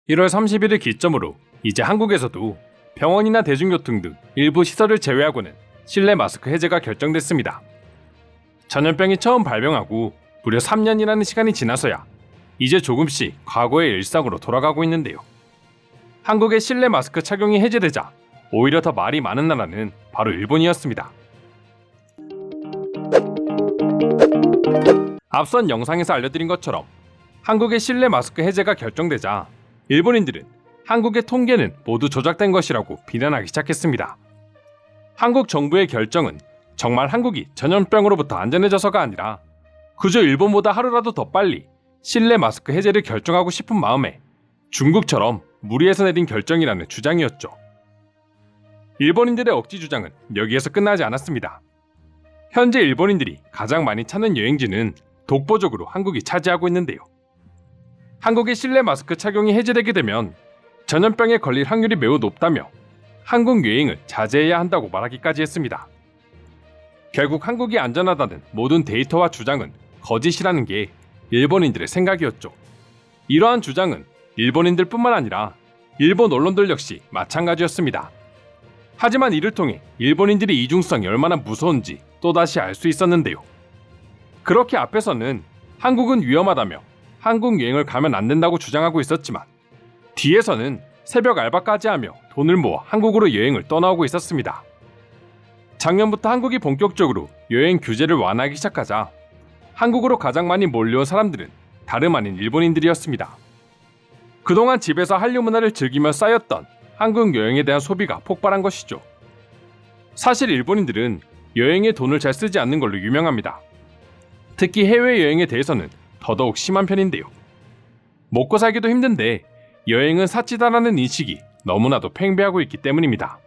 1월 30일을 기점으로 이제 한국에서도 병원이나 대중교통 등 일부 시설을 제외하고는 실내 마스크 해제가 결정됐습니다. 전염병이 처음 발병하고 무려 3년이라는 시간이 지나서야 이제 조금씩 과거의 일상으로 돌아가고 있는데요. 한국의 실내 마스크 착용이 해제되자 오히려 더 말이 많은 나라는 바로 일본이었습니다. 앞선 영상에서 알려드린 것처럼 한국의 실내 마스크 해제가 결정되자 일본인들은 한국의 통계는 모두 조작된 것이라고 비난하기 시작했습니다. 한국 정부의 결정은 정말 한국이 전염병으로부터 안전해져서가 아니라 그저 일본보다 하루라도 더 빨리 실내 마스크 해제를 결정하고 싶은 마음에 중국처럼 무리해서 내린 결정이라는 주장이었죠. 일본인들의 억지 주장은 여기에서 끝나지 않았습니다. 현재 일본인들이 가장 많이 찾는 여행지는 독보적으로 한국이 차지하고 있는데요. 한국의 실내 마스크 착용이 해제되게 되면 전염병에 걸릴 확률이 매우 높다며 한국 여행을 자제해야 한다고 말하기까지 했습니다. 결국 한국이 안전하다는 모든 데이터와 주장은 거짓이라는 게 일본인들의 생각이었죠. 이러한 주장은 일본인들뿐만 아니라 일본 언론들 역시 마찬가지였습니다. 하지만 이를 통해 일본인들의 이중성이 얼마나 무서운지 또다시 알 수 있었는데요. 그렇게 앞에서는 한국은 위험하다며 한국 여행을 가면 안 된다고 주장하고 있었지만 뒤에서는 새벽 알바까지 하며 돈을 모아 한국으로 여행을 떠나오고 있었습니다. 작년부터 한국이 본격적으로 여행 규제를 완화하기 시작하자 한국으로 가장 많이 몰려온 사람들은 다름 아닌 일본인들이었습니다. 그동안 집에서 한류 문화를 즐기며 쌓였던 한국 여행에 대한 소비가 폭발한 것이죠. 사실 일본인들은 여행에 돈을 잘 쓰지 않는 걸로 유명합니다. 특히 해외여행에 대해서는 더더욱 심한 편인데요. 먹고 살기도 힘든데 여행은 사치다라는 인식이 너무나도 팽배하고 있기 때문입니다.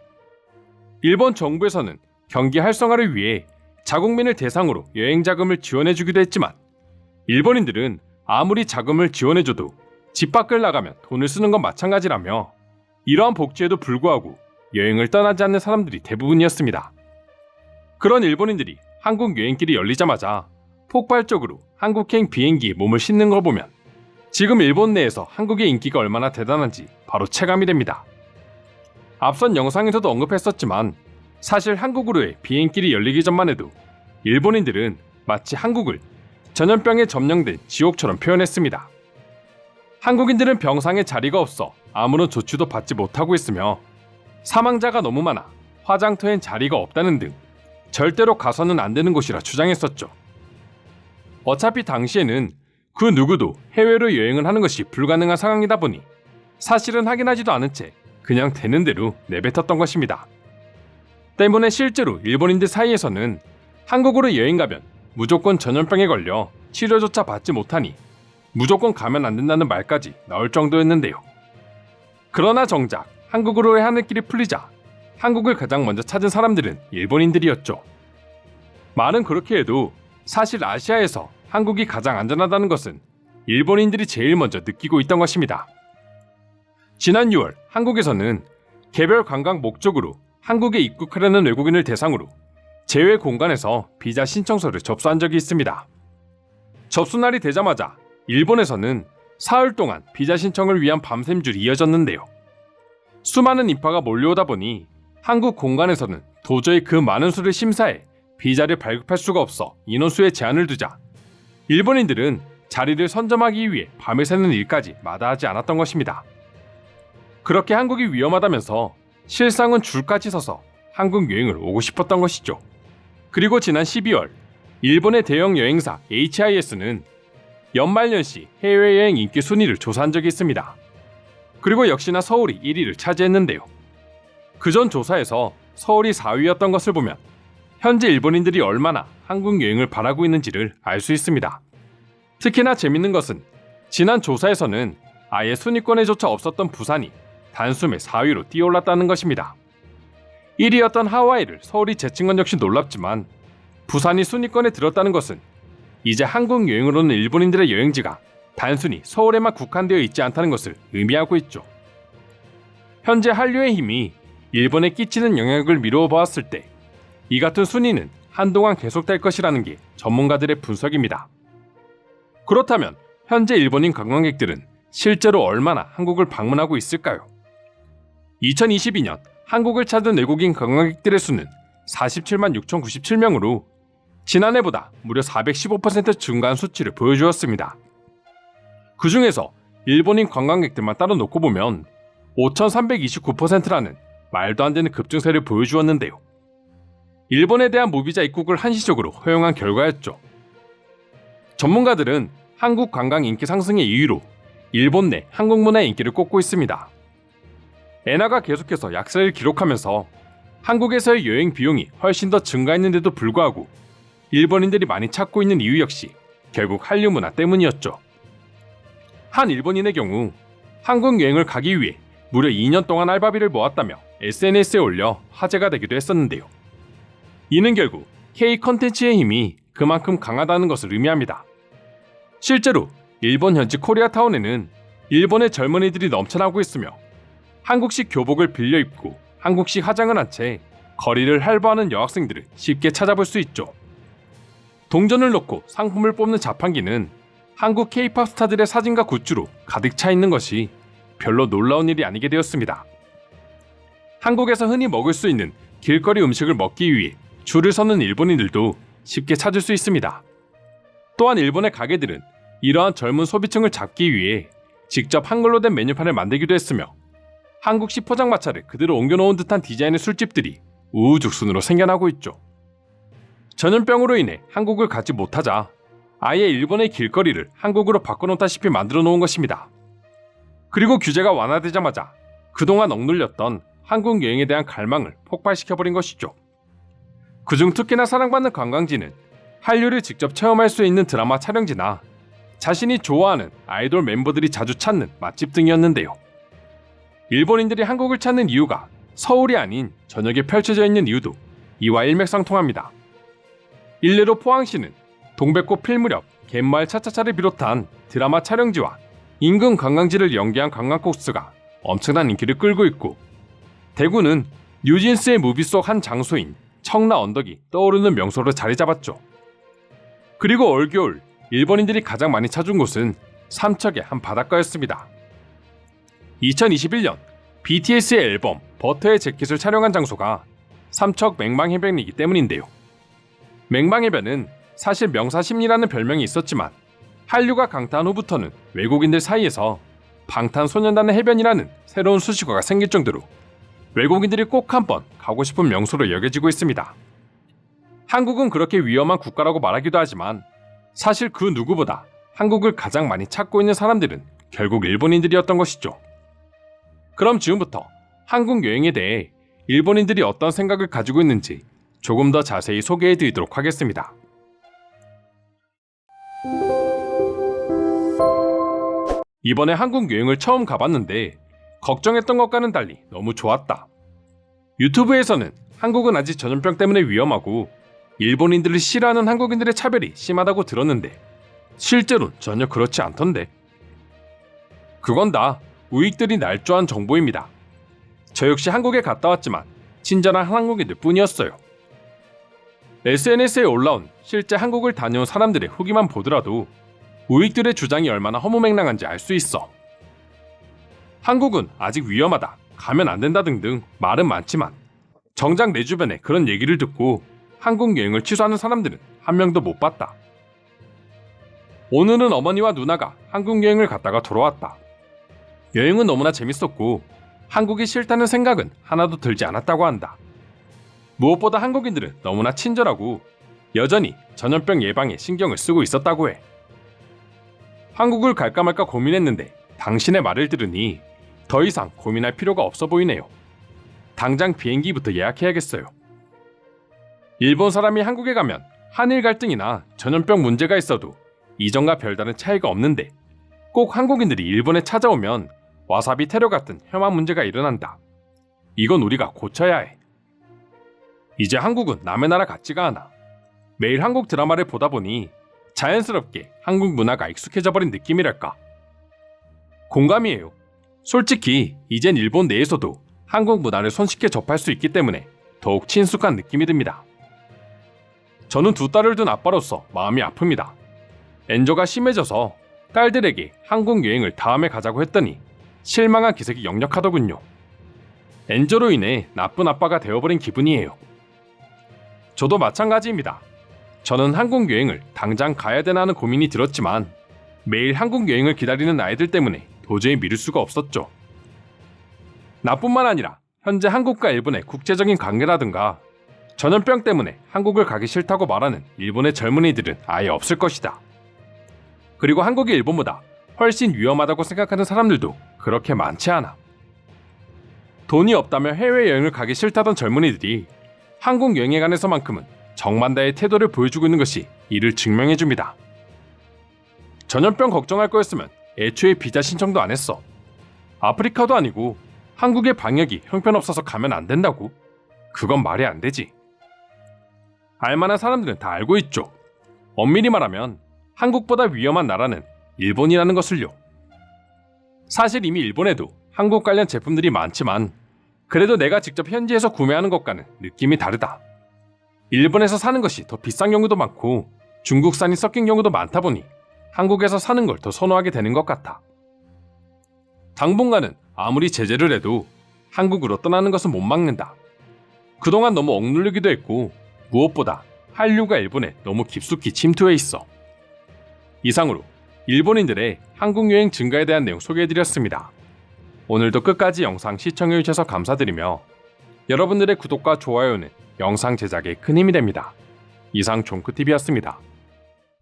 일본 정부에서는 경기 활성화를 위해 자국민을 대상으로 여행 자금을 지원해주기도 했지만 일본인들은 아무리 자금을 지원해줘도 집 밖을 나가면 돈을 쓰는 건 마찬가지라며 이러한 복지에도 불구하고 여행을 떠나지 않는 사람들이 대부분이었습니다. 그런 일본인들이 한국 여행길이 열리자마자 폭발적으로 한국행 비행기에 몸을 싣는 걸 보면 지금 일본 내에서 한국의 인기가 얼마나 대단한지 바로 체감이 됩니다. 앞선 영상에서도 언급했었지만 사실 한국으로의 비행길이 열리기 전만 해도 일본인들은 마치 한국을 전염병에 점령된 지옥처럼 표현했습니다. 한국인들은 병상에 자리가 없어 아무런 조치도 받지 못하고 있으며 사망자가 너무 많아 화장터엔 자리가 없다는 등 절대로 가서는 안 되는 곳이라 주장했었죠. 어차피 당시에는 그 누구도 해외로 여행을 하는 것이 불가능한 상황이다 보니 사실은 확인하지도 않은 채 그냥 되는 대로 내뱉었던 것입니다. 때문에 실제로 일본인들 사이에서는 한국으로 여행 가면 무조건 전염병에 걸려 치료조차 받지 못하니 무조건 가면 안 된다는 말까지 나올 정도였는데요. 그러나 정작 한국으로의 하늘길이 풀리자 한국을 가장 먼저 찾은 사람들은 일본인들이었죠. 말은 그렇게 해도 사실 아시아에서 한국이 가장 안전하다는 것은 일본인들이 제일 먼저 느끼고 있던 것입니다. 지난 6월 한국에서는 개별 관광 목적으로 한국에 입국하려는 외국인을 대상으로 제외 공간에서 비자 신청서를 접수한 적이 있습니다. 접수날이 되자마자 일본에서는 사흘 동안 비자 신청을 위한 밤샘줄이 이어졌는데요. 수많은 인파가 몰려오다 보니 한국 공간에서는 도저히 그 많은 수를 심사해 비자를 발급할 수가 없어 인원수에 제한을 두자 일본인들은 자리를 선점하기 위해 밤을 새는 일까지 마다하지 않았던 것입니다. 그렇게 한국이 위험하다면서 실상은 줄까지 서서 한국 여행을 오고 싶었던 것이죠. 그리고 지난 12월 일본의 대형 여행사 HIS는 연말연시 해외여행 인기 순위를 조사한 적이 있습니다. 그리고 역시나 서울이 1위를 차지했는데요. 그전 조사에서 서울이 4위였던 것을 보면 현재 일본인들이 얼마나 한국 여행을 바라고 있는지를 알 수 있습니다. 특히나 재밌는 것은 지난 조사에서는 아예 순위권에조차 없었던 부산이 단숨에 4위로 뛰어올랐다는 것입니다. 1위였던 하와이를 서울이 제친 건 역시 놀랍지만 부산이 순위권에 들었다는 것은 이제 한국 여행을 오는 일본인들의 여행지가 단순히 서울에만 국한되어 있지 않다는 것을 의미하고 있죠. 현재 한류의 힘이 일본에 끼치는 영향을 미루어 보았을 때 이 같은 순위는 한동안 계속될 것이라는 게 전문가들의 분석입니다. 그렇다면 현재 일본인 관광객들은 실제로 얼마나 한국을 방문하고 있을까요? 2022년 한국을 찾은 외국인 관광객들의 수는 47만 6,097명으로 지난해보다 무려 415% 증가한 수치를 보여주었습니다. 그 중에서 일본인 관광객들만 따로 놓고 보면 5,329%라는 말도 안 되는 급증세를 보여주었는데요. 일본에 대한 무비자 입국을 한시적으로 허용한 결과였죠. 전문가들은 한국 관광 인기 상승의 이유로 일본 내 한국 문화의 인기를 꼽고 있습니다. 엔화가 계속해서 약세를 기록하면서 한국에서의 여행 비용이 훨씬 더 증가했는데도 불구하고 일본인들이 많이 찾고 있는 이유 역시 결국 한류 문화 때문이었죠. 한 일본인의 경우 한국 여행을 가기 위해 무려 2년 동안 알바비를 모았다며 SNS에 올려 화제가 되기도 했었는데요. 이는 결국 K 컨텐츠의 힘이 그만큼 강하다는 것을 의미합니다. 실제로 일본 현지 코리아타운에는 일본의 젊은이들이 넘쳐나고 있으며 한국식 교복을 빌려 입고 한국식 화장을 한 채 거리를 활보하는 여학생들을 쉽게 찾아볼 수 있죠. 동전을 넣고 상품을 뽑는 자판기는 한국 K-팝 스타들의 사진과 굿즈로 가득 차 있는 것이 별로 놀라운 일이 아니게 되었습니다. 한국에서 흔히 먹을 수 있는 길거리 음식을 먹기 위해 줄을 서는 일본인들도 쉽게 찾을 수 있습니다. 또한 일본의 가게들은 이러한 젊은 소비층을 잡기 위해 직접 한글로 된 메뉴판을 만들기도 했으며 한국식 포장마차를 그대로 옮겨놓은 듯한 디자인의 술집들이 우후죽순으로 생겨나고 있죠. 전염병으로 인해 한국을 가지 못하자 아예 일본의 길거리를 한국으로 바꿔놓다시피 만들어 놓은 것입니다. 그리고 규제가 완화되자마자 그동안 억눌렸던 한국 여행에 대한 갈망을 폭발시켜버린 것이죠. 그중 특히나 사랑받는 관광지는 한류를 직접 체험할 수 있는 드라마 촬영지나 자신이 좋아하는 아이돌 멤버들이 자주 찾는 맛집 등이었는데요. 일본인들이 한국을 찾는 이유가 서울이 아닌 전역에 펼쳐져 있는 이유도 이와 일맥상통합니다. 일례로 포항시는 동백꽃 필 무렵 갯마을 차차차를 비롯한 드라마 촬영지와 인근 관광지를 연계한 관광 코스가 엄청난 인기를 끌고 있고, 대구는 뉴진스의 무비 속 한 장소인 청라 언덕이 떠오르는 명소로 자리 잡았죠. 그리고 올겨울 일본인들이 가장 많이 찾은 곳은 삼척의 한 바닷가였습니다. 2021년 BTS의 앨범 버터의 재킷을 촬영한 장소가 삼척 맹방해변이기 때문인데요. 맹방해변은 사실 명사심리라는 별명이 있었지만 한류가 강타한 후부터는 외국인들 사이에서 방탄소년단의 해변이라는 새로운 수식어가 생길 정도로 외국인들이 꼭 한번 가고 싶은 명소로 여겨지고 있습니다. 한국은 그렇게 위험한 국가라고 말하기도 하지만 사실 그 누구보다 한국을 가장 많이 찾고 있는 사람들은 결국 일본인들이었던 것이죠. 그럼 지금부터 한국 여행에 대해 일본인들이 어떤 생각을 가지고 있는지 조금 더 자세히 소개해 드리도록 하겠습니다. 이번에 한국 여행을 처음 가봤는데 걱정했던 것과는 달리 너무 좋았다. 유튜브에서는 한국은 아직 전염병 때문에 위험하고 일본인들을 싫어하는 한국인들의 차별이 심하다고 들었는데 실제로는 전혀 그렇지 않던데. 그건 다 우익들이 날조한 정보입니다. 저 역시 한국에 갔다 왔지만 친절한 한국인들 뿐이었어요. SNS에 올라온 실제 한국을 다녀온 사람들의 후기만 보더라도 우익들의 주장이 얼마나 허무맹랑한지 알 수 있어. 한국은 아직 위험하다, 가면 안 된다 등등 말은 많지만 정작 내 주변에 그런 얘기를 듣고 한국 여행을 취소하는 사람들은 한 명도 못 봤다. 오늘은 어머니와 누나가 한국 여행을 갔다가 돌아왔다. 여행은 너무나 재밌었고 한국이 싫다는 생각은 하나도 들지 않았다고 한다. 무엇보다 한국인들은 너무나 친절하고 여전히 전염병 예방에 신경을 쓰고 있었다고 해. 한국을 갈까 말까 고민했는데 당신의 말을 들으니 더 이상 고민할 필요가 없어 보이네요. 당장 비행기부터 예약해야겠어요. 일본 사람이 한국에 가면 한일 갈등이나 전염병 문제가 있어도 이전과 별다른 차이가 없는데 꼭 한국인들이 일본에 찾아오면 와사비 테러 같은 혐한 문제가 일어난다. 이건 우리가 고쳐야 해. 이제 한국은 남의 나라 같지가 않아. 매일 한국 드라마를 보다 보니 자연스럽게 한국 문화가 익숙해져 버린 느낌이랄까. 공감이에요. 솔직히 이젠 일본 내에서도 한국 문화를 손쉽게 접할 수 있기 때문에 더욱 친숙한 느낌이 듭니다. 저는 두 딸을 둔 아빠로서 마음이 아픕니다. 엔저가 심해져서 딸들에게 한국 여행을 다음에 가자고 했더니 실망한 기색이 역력하더군요. 엔저로 인해 나쁜 아빠가 되어버린 기분이에요. 저도 마찬가지입니다. 저는 한국 여행을 당장 가야 되나 하는 고민이 들었지만 매일 한국 여행을 기다리는 아이들 때문에 도저히 미룰 수가 없었죠. 나뿐만 아니라 현재 한국과 일본의 국제적인 관계라든가 전염병 때문에 한국을 가기 싫다고 말하는 일본의 젊은이들은 아예 없을 것이다. 그리고 한국이 일본보다 훨씬 위험하다고 생각하는 사람들도 그렇게 많지 않아. 돈이 없다며 해외여행을 가기 싫다던 젊은이들이 한국 여행에 관해서만큼은 정반대의 태도를 보여주고 있는 것이 이를 증명해줍니다. 전염병 걱정할 거였으면 애초에 비자 신청도 안 했어. 아프리카도 아니고 한국의 방역이 형편없어서 가면 안 된다고? 그건 말이 안 되지. 알만한 사람들은 다 알고 있죠. 엄밀히 말하면 한국보다 위험한 나라는 일본이라는 것을요. 사실 이미 일본에도 한국 관련 제품들이 많지만 그래도 내가 직접 현지에서 구매하는 것과는 느낌이 다르다. 일본에서 사는 것이 더 비싼 경우도 많고 중국산이 섞인 경우도 많다 보니 한국에서 사는 걸 더 선호하게 되는 것 같아. 당분간은 아무리 제재를 해도 한국으로 떠나는 것은 못 막는다. 그동안 너무 억누르기도 했고 무엇보다 한류가 일본에 너무 깊숙이 침투해 있어. 이상으로 일본인들의 한국 여행 증가에 대한 내용 소개해드렸습니다. 오늘도 끝까지 영상 시청해주셔서 감사드리며 여러분들의 구독과 좋아요는 영상 제작에 큰 힘이 됩니다. 이상 종크TV였습니다.